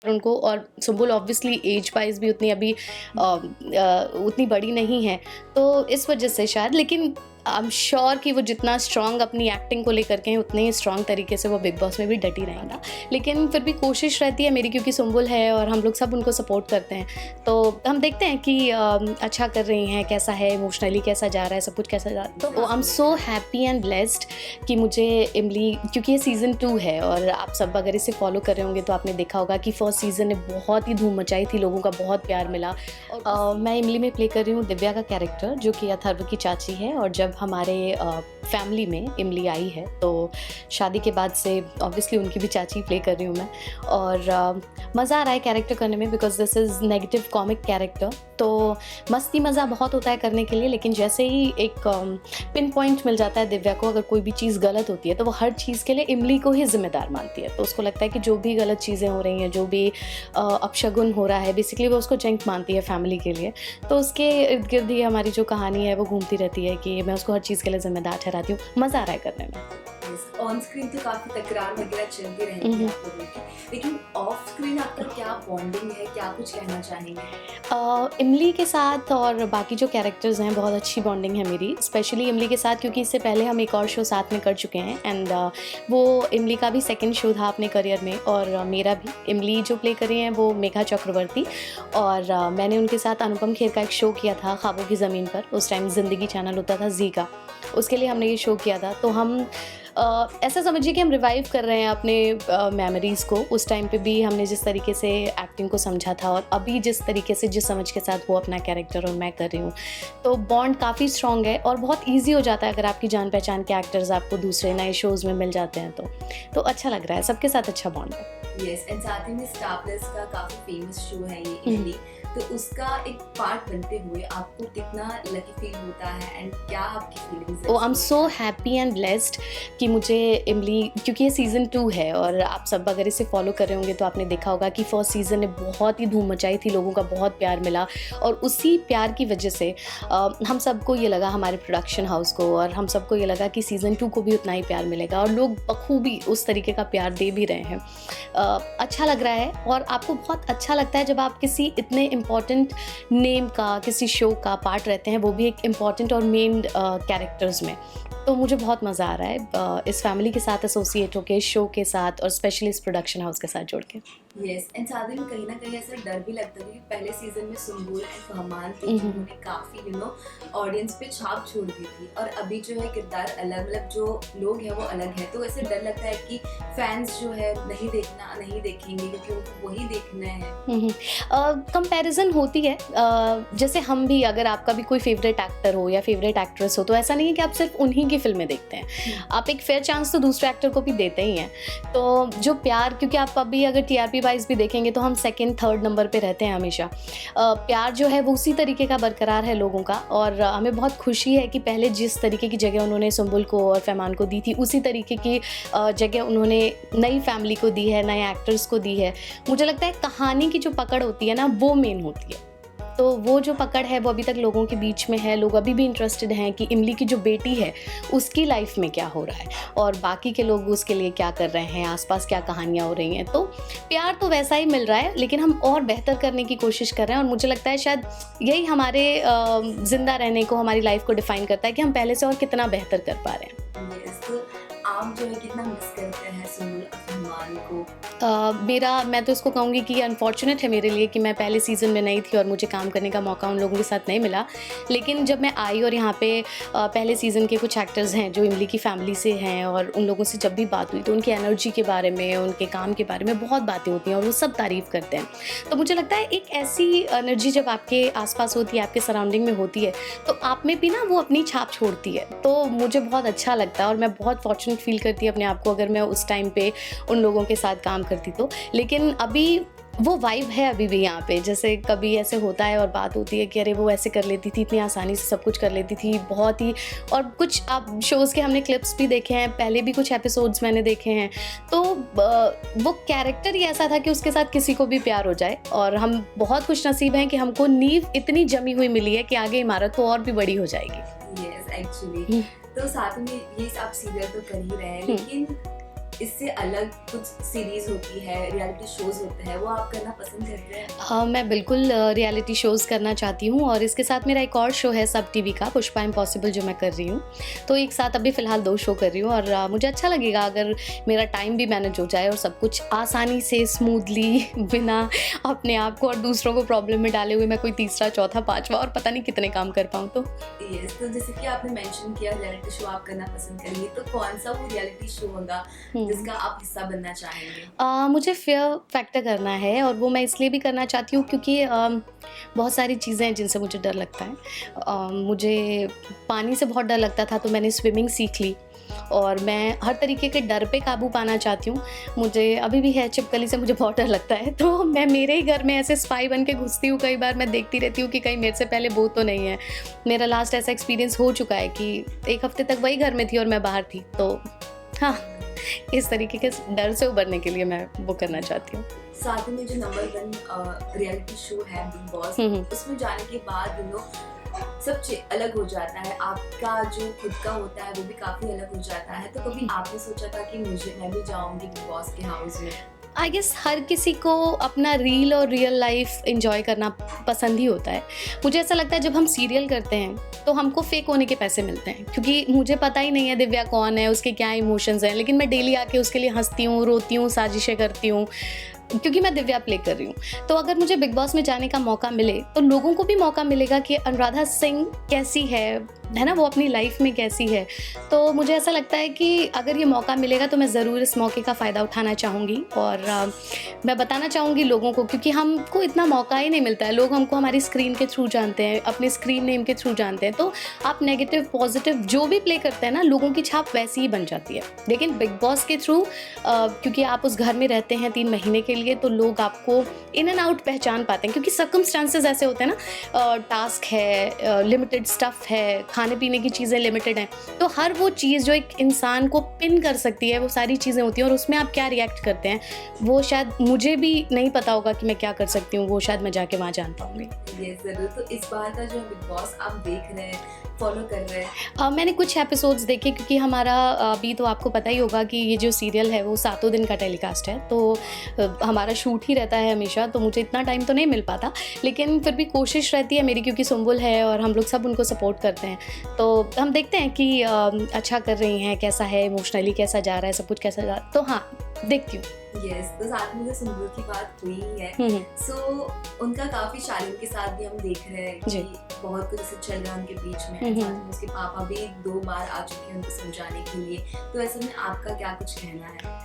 उनको, और Sumbul obviously age wise भी उतनी अभी उतनी बड़ी नहीं है, तो इस वजह से शायद, लेकिन आई एम श्योर कि वो जितना स्ट्रॉन्ग अपनी एक्टिंग को लेकर के हैं उतने ही स्ट्रॉन्ग तरीके से वो बिग बॉस में भी डटी रहेंगे। लेकिन फिर भी कोशिश रहती है मेरी, क्योंकि सुम्बुल है और हम लोग सब उनको सपोर्ट करते हैं, तो हम देखते हैं कि अच्छा कर रही हैं, कैसा है इमोशनली, कैसा जा रहा है, सब कुछ कैसा जा रहा है। तो I am so happy and blessed कि मुझे इमली, क्योंकि ये सीज़न 2 है और आप सब अगर इसे फॉलो कर रहे होंगे तो आपने देखा होगा कि फर्स्ट सीज़न ने बहुत ही धूम मचाई थी, लोगों का बहुत प्यार मिला। और मैं इमली में प्ले कर रही हूँ दिव्या का कैरेक्टर, जो कि अथर्व की चाची है। और जब हमारे फैमिली में इमली आई है तो शादी के बाद से ऑब्वियसली उनकी भी चाची प्ले कर रही हूँ मैं, और मज़ा आ रहा है कैरेक्टर करने में, because this is negative comic character, तो मस्ती मज़ा बहुत होता है करने के लिए। लेकिन जैसे ही एक पिन पॉइंट मिल जाता है दिव्या को, अगर कोई भी चीज़ गलत होती है तो वो हर चीज़ के लिए इमली को ही जिम्मेदार मानती है। तो उसको लगता है कि जो भी गलत चीज़ें हो रही हैं, जो भी अपशगुन हो रहा है, बेसिकली वो उसको जंक मानती है फैमिली के लिए। तो उसके इर्द गिर्द ही हमारी जो कहानी है वो घूमती रहती है कि मैं उसको हर चीज़ के लिए जिम्मेदार ठहराती हूँ। मज़ा आ रहा है करने में। ऑन स्क्रीन तो काफी तकरार वगैरह चलती रहती है आप लोगों की, लेकिन ऑफ स्क्रीन आपका क्या बॉन्डिंग है, क्या कुछ कहना चाहेंगे? इमली के साथ और बाकी जो कैरेक्टर्स हैं बहुत अच्छी बॉन्डिंग है मेरी, स्पेशली इमली के साथ, क्योंकि इससे पहले हम एक और शो साथ में कर चुके हैं। एंड वो इमली का भी सेकंड शो था अपने करियर में, और मेरा भी। इमली जो प्ले कर रही हैं वो मेघा चक्रवर्ती, और मैंने उनके साथ अनुपम खेर का एक शो किया था ख्वाबों की ज़मीन पर। उस टाइम ज़िंदगी चैनल होता था जी का, उसके लिए हमने ये शो किया था। तो हम ऐसा समझिए कि हम रिवाइव कर रहे हैं अपने मेमोरीज़ को। उस टाइम पे भी हमने जिस तरीके से एक्टिंग को समझा था, और अभी जिस तरीके से, जिस समझ के साथ वो अपना कैरेक्टर और मैं कर रही हूँ, तो बॉन्ड काफ़ी स्ट्रॉन्ग है और बहुत ईजी हो जाता है अगर आपकी जान पहचान के एक्टर्स आपको दूसरे नए शोज़ में मिल जाते हैं। तो अच्छा लग रहा है, सबके साथ अच्छा बॉन्ड है। यस, एंड साथ ही में स्टार प्लस का काफी फेमस शो है ये इमली, तो उसका एक पार्ट बनते हुए आपको कितना लकी फील होता है एंड क्या आपकी फीलिंग्स है? I am so happy and blessed कि मुझे इमली, क्योंकि ये सीज़न 2 है और आप सब अगर इसे फॉलो कर रहे होंगे तो आपने देखा होगा कि फर्स्ट सीज़न ने बहुत ही धूम मचाई थी, लोगों का बहुत प्यार मिला, और उसी प्यार की वजह से हम सबको ये लगा, हमारे प्रोडक्शन हाउस को, और हम सबको ये लगा कि सीज़न 2 को भी उतना ही प्यार मिलेगा, और लोग बखूबी उस तरीके का प्यार दे भी रहे हैं। अच्छा लग रहा है, और आपको बहुत अच्छा लगता है जब आप किसी इतने इम्पॉर्टेंट नेम का, किसी शो का पार्ट रहते हैं, वो भी एक इम्पॉर्टेंट और मेन कैरेक्टर्स में। तो मुझे बहुत मज़ा आ रहा है इस फैमिली के साथ एसोसिएट होकर, इस शो के साथ, और स्पेशली इस प्रोडक्शन हाउस के साथ जुड़ के। यस, एंड साथ ही में कहीं ना कहीं ऐसा डर भी लगता है कि पहले सीजन में सुम्बुल एंड फहमान थे जिन्होंने काफी ऑडियंस पे छाप छोड़ दी थी, और अभी जो है किरदार अलग, मतलब जो लोग हैं वो अलग है, तो ऐसे डर लगता है कि फैंस जो है नहीं देखेंगे क्योंकि उनको वही देखना है। कंपैरिजन होती है, जैसे हम भी, अगर आपका भी कोई फेवरेट एक्टर हो या फेवरेट एक्ट्रेस हो, तो ऐसा नहीं है कि आप सिर्फ उन्हीं की फिल्में देखते हैं, आप एक फेयर चांस तो दूसरे एक्टर को भी देते ही हैं। तो जो प्यार, क्योंकि आप अभी अगर टीआरपी वाइज भी देखेंगे तो हम सेकंड थर्ड नंबर पे रहते हैं हमेशा, प्यार जो है वो उसी तरीके का बरकरार है लोगों का, और हमें बहुत खुशी है कि पहले जिस तरीके की जगह उन्होंने सुम्बुल को और फहमान को दी थी, उसी तरीके की जगह उन्होंने नई फैमिली को दी है, नए एक्टर्स को दी है। मुझे लगता है कहानी की जो पकड़ होती है ना, वो मेन होती है, तो वो जो पकड़ है वो अभी तक लोगों के बीच में है। लोग अभी भी इंटरेस्टेड हैं कि इमली की जो बेटी है उसकी लाइफ में क्या हो रहा है, और बाकी के लोग उसके लिए क्या कर रहे हैं, आसपास क्या कहानियाँ हो रही हैं। तो प्यार तो वैसा ही मिल रहा है, लेकिन हम और बेहतर करने की कोशिश कर रहे हैं, और मुझे लगता है शायद यही हमारे ज़िंदा रहने को, हमारी लाइफ को डिफाइन करता है कि हम पहले से और कितना बेहतर कर पा रहे हैं। आप जो है कितना मिस करते हैं सुम्बुल फहमान को? मैं तो इसको कहूँगी कि अनफॉर्चुनेट है मेरे लिए कि मैं पहले सीज़न में नहीं थी और मुझे काम करने का मौका उन लोगों के साथ नहीं मिला। लेकिन जब मैं आई और यहाँ पे पहले सीज़न के कुछ एक्टर्स हैं जो इमली की फैमिली से हैं, और उन लोगों से जब भी बात हुई तो उनकी एनर्जी के बारे में, उनके काम के बारे में बहुत बातें होती हैं, और वो सब तारीफ़ करते हैं। तो मुझे लगता है एक ऐसी एनर्जी जब आपके आसपास होती है, आपके सराउंडिंग में होती है, तो आप में भी ना वो अपनी छाप छोड़ती है। तो मुझे बहुत अच्छा लगता है, और मैं बहुत फॉर्चुनेट फील करती अपने आप को अगर मैं उस टाइम पे उन लोगों के साथ काम करती तो। लेकिन अभी वो वाइब है अभी भी यहाँ पे, जैसे कभी ऐसे होता है और बात होती है कि अरे वो ऐसे कर लेती थी, इतनी आसानी से सब कुछ कर लेती थी, बहुत ही। और कुछ आप शोज़ के हमने क्लिप्स भी देखे हैं, पहले भी कुछ एपिसोड्स मैंने देखे हैं, तो वो कैरेक्टर ही ऐसा था कि उसके साथ किसी को भी प्यार हो जाए। और हम बहुत खुश नसीब हैं कि हमको नींव इतनी जमी हुई मिली है कि आगे इमारत तो और भी बड़ी हो जाएगी। यस, एक्चुअली तो साथ में ये आप सीरियल तो कर ही रहे हैं, लेकिन इससे अलग कुछ सीरीज होती है, रियलिटी शोज होते हैं, वो आप करना पसंद करते हैं? मैं बिल्कुल रियलिटी शोज़ करना चाहती हूँ और इसके साथ मेरा एक और शो है सब टीवी का, पुष्पा इम्पॉसिबल, जो मैं कर रही हूँ। तो एक साथ अभी फ़िलहाल 2 शो कर रही हूँ और मुझे अच्छा लगेगा अगर मेरा टाइम भी मैनेज हो जाए और सब कुछ आसानी से स्मूथली बिना अपने आप को और दूसरों को प्रॉब्लम में डाले हुए मैं कोई तीसरा, चौथा, पाँचवा और पता नहीं कितने काम कर पाऊँ तो। यस, तो जैसे कि आपने मेंशन किया रियलिटी शो आप करना पसंद करेंगे, तो कौन सा वो रियलिटी शो होगा जिसका आप हिस्सा बनना चाहेंगे? मुझे फ़ियर फैक्टर करना है और वो मैं इसलिए भी करना चाहती हूँ क्योंकि बहुत सारी चीज़ें हैं जिनसे मुझे डर लगता है। मुझे पानी से बहुत डर लगता था तो मैंने स्विमिंग सीख ली और मैं हर तरीके के डर पे काबू पाना चाहती हूँ। मुझे अभी भी है, छिपकली से मुझे बहुत डर लगता है, तो मैं मेरे ही घर में ऐसे स्पाई बन के घुसती हूँ। कई बार मैं देखती रहती हूँ कि कहीं मेरे से पहले वो तो नहीं है। मेरा लास्ट ऐसा एक्सपीरियंस हो चुका है कि 1 हफ़्ते तक वही घर में थी और मैं बाहर थी। तो हाँ, इस तरीके के डर से उभरने के लिए मैं वो करना चाहती हूँ। साथ ही में जो नंबर 1 रियलिटी शो है बिग बॉस, उसमें जाने के बाद सब अलग हो जाता है, आपका जो खुद का होता है वो भी काफी अलग हो जाता है। तो कभी आपने सोचा था कि मैं भी जाऊंगी बिग बॉस के हाउस में? आई गेस हर किसी को अपना रील और रियल लाइफ एंजॉय करना पसंद ही होता है। मुझे ऐसा लगता है जब हम सीरियल करते हैं तो हमको फेक होने के पैसे मिलते हैं, क्योंकि मुझे पता ही नहीं है दिव्या कौन है, उसके क्या इमोशंस हैं, लेकिन मैं डेली आके उसके लिए हंसती हूँ, रोती हूँ, साजिशें करती हूँ, क्योंकि मैं दिव्या प्ले कर रही हूँ। तो अगर मुझे बिग बॉस में जाने का मौका मिले तो लोगों को भी मौका मिलेगा कि अनुराधा सिंह कैसी है ना, वो अपनी लाइफ में कैसी है। तो मुझे ऐसा लगता है कि अगर ये मौका मिलेगा तो मैं ज़रूर इस मौके का फ़ायदा उठाना चाहूँगी और मैं बताना चाहूँगी लोगों को, क्योंकि हमको इतना मौका ही नहीं मिलता है। लोग हमको हमारी स्क्रीन के थ्रू जानते हैं, अपने स्क्रीन नेम के थ्रू जानते हैं। तो आप नेगेटिव पॉजिटिव जो भी प्ले करते हैं ना, लोगों की छाप वैसी ही बन जाती है। लेकिन बिग बॉस के थ्रू क्योंकि आप उस घर में रहते हैं 3 महीने के लिए, तो लोग आपको इन एंड आउट पहचान पाते हैं, क्योंकि सर्कमस्टांसेस ऐसे होते हैं ना, टास्क है, लिमिटेड स्टफ है, खाने पीने की चीज़ें लिमिटेड हैं। तो हर वो चीज़ जो एक इंसान को पिन कर सकती है, वो सारी चीज़ें होती हैं और उसमें आप क्या रिएक्ट करते हैं वो शायद मुझे भी नहीं पता होगा कि मैं क्या कर सकती हूँ, वो शायद मैं जाके वहाँ जान पाऊँगी। ये ज़रूर। तो इस बार का जो बिग बॉस आप देख रहे हैं, फॉलो कर रहे हैं? मैंने कुछ एपिसोड्स देखे, क्योंकि हमारा अभी तो आपको पता ही होगा कि ये जो सीरियल है वो 7 दिन का टेलीकास्ट है, तो हमारा शूट ही रहता है हमेशा, तो मुझे इतना टाइम तो नहीं मिल पाता, लेकिन फिर भी कोशिश रहती है मेरी, क्योंकि सुम्बुल है और हम लोग सब उनको सपोर्ट करते हैं। तो हम देखते हैं कि अच्छा कर रही हैं, कैसा है, इमोशनली कैसा जा रहा है, सब कुछ कैसा जा रहा है, तो हाँ, देखती हूँ। यस, तो साथ में जो सुम्बुल की बात हुई है, सो उनका काफी शालीन के साथ भी हम देख रहे हैं कि बहुत कुछ ऐसे चल रहा है उनके बीच में। साथ में उसके पापा भी 2 बार आ चुके हैं उनको समझाने के लिए। तो ऐसे में आपका क्या कुछ कहना है?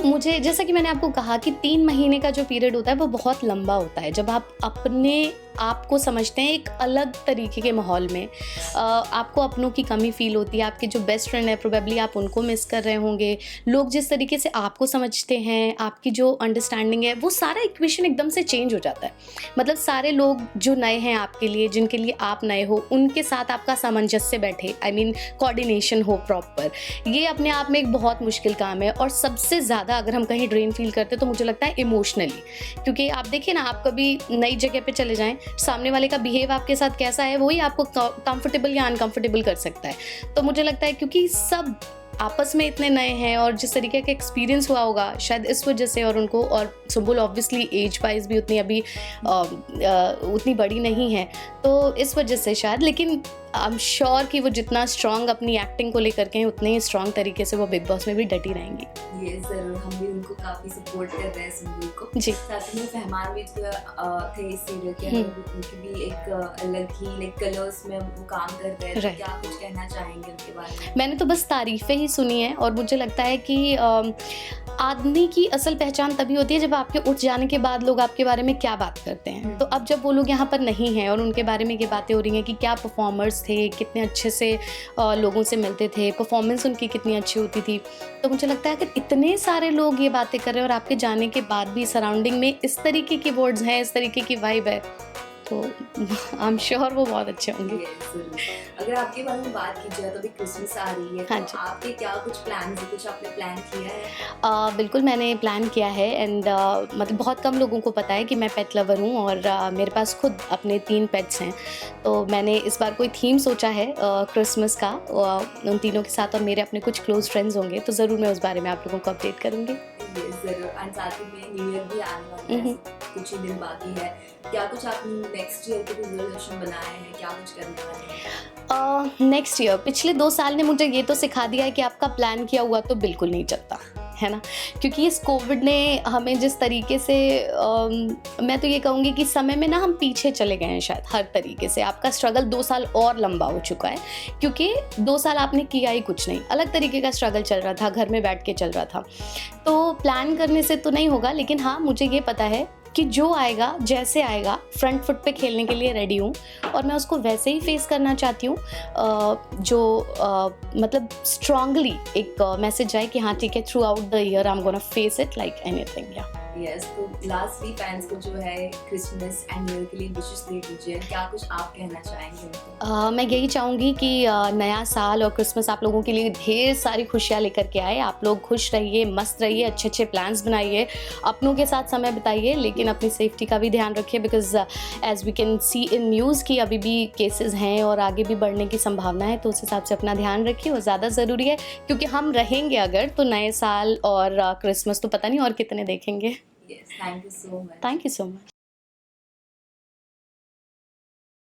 मुझे, जैसा कि मैंने आपको कहा कि 3 महीने का जो पीरियड होता है वो बहुत लंबा होता है। जब आप अपने आप को समझते हैं एक अलग तरीके के माहौल में, आपको अपनों की कमी फील होती है, आपके जो बेस्ट फ्रेंड है प्रोबेबली आप उनको मिस कर रहे होंगे, लोग जिस तरीके से आपको समझते हैं, आपकी जो अंडरस्टैंडिंग है, वो सारा इक्वेशन एकदम से चेंज हो जाता है। मतलब सारे लोग जो नए हैं आपके लिए, जिनके लिए आप नए हो, उनके साथ आपका सामंजस्य बैठे, आई मीन कोऑर्डिनेशन हो प्रॉपर, ये अपने आप में एक बहुत मुश्किल काम है। और सबसे ज़्यादा अगर हम कहीं ड्रेन फील करते हैं तो मुझे लगता है इमोशनली, क्योंकि आप देखिए ना, आप कभी नई जगह पे चले जाएं, सामने वाले का बिहेव आपके साथ कैसा है वही आपको कंफर्टेबल या अनकंफर्टेबल कर सकता है। तो मुझे लगता है क्योंकि सब आपस में इतने नए हैं और जिस तरीके का एक्सपीरियंस हुआ होगा शायद इस वजह से, और उनको, और सुम्बुल ऑब्वियसली एज वाइज भी उतनी अभी उतनी बड़ी नहीं है, तो इस वजह से शायद, लेकिन आई एम श्योर कि वो जितना स्ट्रॉन्ग अपनी एक्टिंग को लेकर के हैं उतने ही स्ट्रॉन्ग तरीके से वो बिग बॉस में भी डटी रहेंगी। ये जरूर, हम भी उनको काफी सपोर्ट कर रहे हैं सुम्बुल को जी। साथ में फहमान भी जो थे इस सीरियल के अंदर, उनकी भी एक अलग ही लाइक कलर्स में वो काम कर रहे हैं। तो क्या कुछ कहना चाहेंगे उनके बारे में? मैंने तो बस तारीफें ही सुनी है और मुझे लगता है कि आदमी की असल पहचान तभी होती है जब आपके उठ जाने के बाद लोग आपके बारे में क्या बात करते हैं। तो अब जब वो लोग यहाँ पर नहीं हैं और उनके बारे में ये बातें हो रही हैं कि क्या परफॉर्मर्स थे, कितने अच्छे से लोगों से मिलते थे, परफॉर्मेंस उनकी कितनी अच्छी होती थी, तो मुझे लगता है कि इतने सारे लोग ये बातें कर रहे हैं और आपके जाने के बाद भी सराउंडिंग में इस तरीके की वर्ड्स हैं, इस तरीके की वाइब है, तो आई एम श्योर वो बहुत अच्छे होंगे। Yes, जरूर। अगर आपके बारे में बात की जाए तो अभी क्रिसमस आ रही है, हाँ तो जी। आपके क्या कुछ प्लान है, कुछ आपने प्लान किया है? बिल्कुल मैंने प्लान किया है एंड मतलब बहुत कम लोगों को पता है कि मैं पेट लवर हूँ और मेरे पास खुद अपने 3 पेट्स हैं। तो मैंने इस बार कोई थीम सोचा है क्रिसमस का, उन तीनों के साथ, और मेरे अपने कुछ क्लोज फ्रेंड्स होंगे तो ज़रूर मैं उस बारे में आप लोगों को अपडेट करूँगी। Yes, जरूर। एंड साथ ही में न्यू ईयर भी आने वाला है, कुछ ही दिन बाकी है। क्या कुछ आपने नेक्स्ट ईयर के रिजोल्यूशन बनाए हैं, क्या कुछ करने वाले हैं? नेक्स्ट ईयर, पिछले 2 साल ने मुझे ये तो सिखा दिया है कि आपका प्लान किया हुआ तो बिल्कुल नहीं चलता, है ना? क्योंकि इस कोविड ने हमें जिस तरीके से मैं तो ये कहूँगी कि समय में ना हम पीछे चले गए हैं शायद हर तरीके से। आपका स्ट्रगल 2 साल और लंबा हो चुका है, क्योंकि 2 साल आपने किया ही कुछ नहीं, अलग तरीके का स्ट्रगल चल रहा था, घर में बैठ के चल रहा था। तो प्लान करने से तो नहीं होगा, लेकिन हाँ मुझे ये पता है कि जो आएगा जैसे आएगा फ्रंट फुट पे खेलने के लिए रेडी हूँ और मैं उसको वैसे ही फेस करना चाहती हूँ, मतलब स्ट्रांगली एक मैसेज जाए कि हाँ ठीक है, through out the year I am gonna face it like anything. या यस, तो लास्टली फैंस को जो है क्रिसमस एंड न्यू ईयर के लिए विशेस दे दीजिए, क्या कुछ आप कहना चाहेंगे उनको? मैं यही चाहूँगी कि नया साल और क्रिसमस आप लोगों के लिए ढेर सारी खुशियाँ लेकर के आए। आप लोग खुश रहिए, मस्त रहिए, अच्छे अच्छे प्लान्स बनाइए, अपनों के साथ समय बिताइए, लेकिन अपनी सेफ्टी का भी ध्यान रखिए, because as we can see in news की अभी भी केसेस हैं और आगे भी बढ़ने की संभावना है। तो उस हिसाब से अपना ध्यान रखिए, और ज़्यादा ज़रूरी है, क्योंकि हम रहेंगे अगर तो नए साल और क्रिसमस तो पता नहीं और कितने देखेंगे। Yes, thank you so much. Thank you so much.